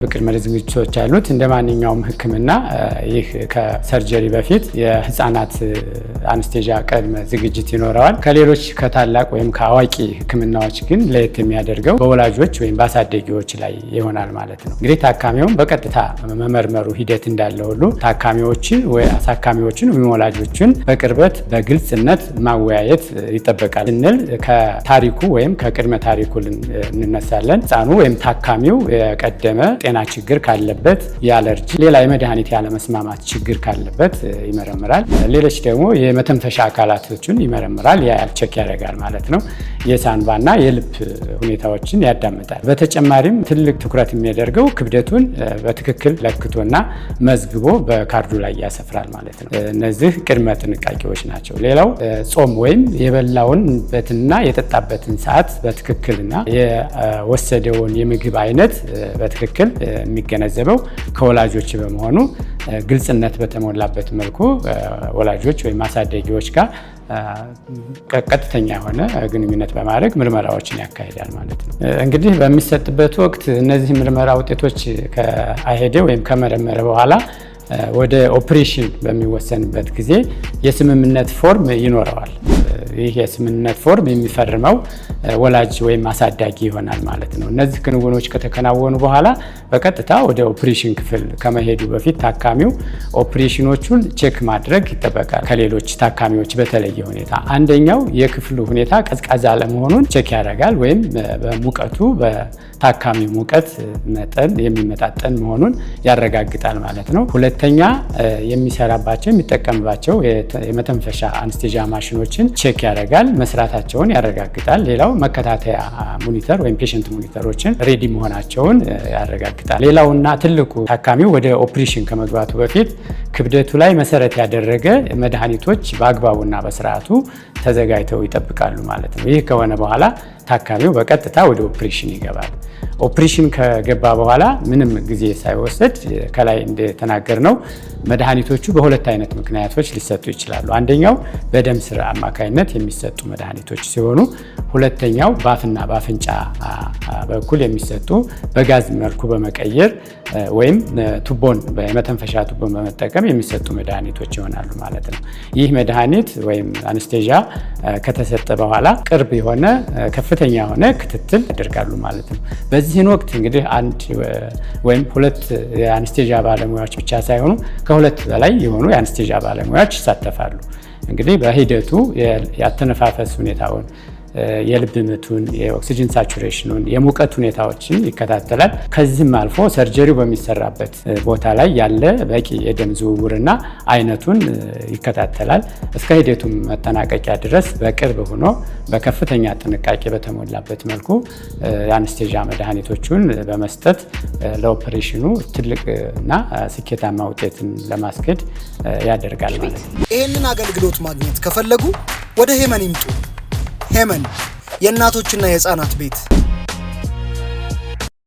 በቅድመ ዝግጅቶች ያሉት እንደማንኛውም ህክምና ይህ ከሰርጀሪ በፊት የህፃናት አንስቴዥያ ቅድመ ዝግጅት ይኖረዋል። ከሌሎች ከታላቅ ወይም ከአዋቂ ህክምናዎች ግን ለየት የሚያደርገው በወላጆች ወይም በአሳዳጊዎች ላይ ይሆናል ማለት ነው። እንግዲህ ታካሚውን በቀጥታ መመርመሩ ሂደት እንዳለ ሁሉ ታካሚዎችን ወይ አሳካሚዎችን ወይም ወላጆችን በቅርበት በግልጽነት ማወያየት ይጠበቃል ስንል ከታሪኩ ወይም ከቅድመ ታሪኩ እንነሳለን። ህፃኑ ወይም ታካሚው የቀደመ ጤና ችግር ካለበት የአለርጂ ሌላ የመድኃኒት ያለመስማማት ችግር ካለበት ይመረምራል። ሌሎች ደግሞ የመተንፈሻ አካላቶችን ይመረምራል፣ ቼክ ያደርጋል ማለት ነው። የሳንባና የልብ ሁኔታዎችን ያዳምጣል። በተጨማሪም ትልቅ ትኩረት የሚያደርገው ክብደቱን በትክክል ለክቶና መዝግቦ በካርዱ ላይ ያሰፍራል ማለት ነው። እነዚህ ቅድመ ጥንቃቄዎች ናቸው። ሌላው ጾም ወይም የበላውንበትና የጠጣበትን ሰዓት በትክክልና የወሰደውን የምግብ አይነት በትክክል የሚገነዘበው ከወላጆች በመሆኑ ግልጽነት በተሞላበት መልኩ ወላጆች ወይም አሳዳጊዎች ጋር ቀጥተኛ የሆነ ግንኙነት በማድረግ ምርመራዎችን ያካሂዳል ማለት ነው። እንግዲህ በሚሰጥበት ወቅት እነዚህ ምርመራ ውጤቶች ከአሄደ ወይም ከመረመረ በኋላ ወደ ኦፕሬሽን በሚወሰንበት ጊዜ የስምምነት ፎርም ይኖረዋል። ይህ የስምምነት ፎርም የሚፈርመው ወላጅ ወይም አሳዳጊ ይሆናል ማለት ነው። እነዚህ ክንውኖች ከተከናወኑ በኋላ በቀጥታ ወደ ኦፕሬሽን ክፍል ከመሄዱ በፊት ታካሚው ኦፕሬሽኖቹን ቼክ ማድረግ ይጠበቃል። ከሌሎች ታካሚዎች በተለየ ሁኔታ አንደኛው የክፍሉ ሁኔታ ቀዝቃዛ ለመሆኑን ቼክ ያደርጋል ወይም በሙቀቱ በታካሚ ሙቀት መጠን የሚመጣጠን መሆኑን ያረጋግጣል ማለት ነው። ሁለተኛ የሚሰራባቸው የሚጠቀምባቸው የመተንፈሻ አንስቴዥያ ማሽኖችን ቼክ ያደርጋል፣ መስራታቸውን ያረጋግጣል። ሌላው መከታተያ ሞኒተር ወይም ፔሸንት ሞኒተሮችን ሬዲ መሆናቸውን ያረጋግጣል። ሌላውና ትልቁ ታካሚው ወደ ኦፕሬሽን ከመግባቱ በፊት ክብደቱ ላይ መሰረት ያደረገ መድኃኒቶች በአግባቡና በስርዓቱ ተዘጋጅተው ይጠብቃሉ ማለት ነው። ይህ ከሆነ በኋላ ታካሚው በቀጥታ ወደ ኦፕሬሽን ይገባል። ኦፕሬሽን ከገባ በኋላ ምንም ጊዜ ሳይወስድ ከላይ እንደተናገርነው መድኃኒቶቹ በሁለት አይነት ምክንያቶች ሊሰጡ ይችላሉ። አንደኛው በደም ስር አማካይነት የሚሰጡ መድኃኒቶች ሲሆኑ፣ ሁለተኛው በአፍና በአፍንጫ በኩል የሚሰጡ በጋዝ መልኩ በመቀየር ወይም ቱቦን በመተንፈሻ ቱቦን በመጠቀም የሚሰጡ መድኃኒቶች ይሆናሉ ማለት ነው። ይህ መድኃኒት ወይም አንስቴዥያ ከተሰጠ በኋላ ቅርብ የሆነ ከፍተኛ የሆነ ክትትል ያደርጋሉ ማለት ነው። በዚህን ወቅት እንግዲህ አንድ ወይም ሁለት የአንስቴዥያ ባለሙያዎች ብቻ ሳይሆኑ ከሁለት በላይ የሆኑ የአንስቴዥያ ባለሙያዎች ይሳተፋሉ። እንግዲህ በሂደቱ ያተነፋፈስ ሁኔታውን፣ የልብ ምቱን፣ የኦክሲጅን ሳቹሬሽኑን፣ የሙቀት ሁኔታዎችን ይከታተላል። ከዚህም አልፎ ሰርጀሪው በሚሰራበት ቦታ ላይ ያለ በቂ የደም ዝውውርና አይነቱን ይከታተላል። እስከ ሂደቱ መጠናቀቂያ ድረስ በቅርብ ሆኖ በከፍተኛ ጥንቃቄ በተሞላበት መልኩ የአንስቴዥያ መድኃኒቶቹን በመስጠት ለኦፕሬሽኑ ትልቅና ስኬታማ ውጤትን ለማስኬድ ያደርጋል ማለት ነው። ይህንን አገልግሎት ማግኘት ከፈለጉ ወደ ሄመን ይምጡ። ሄመን የእናቶችና የህፃናት ቤት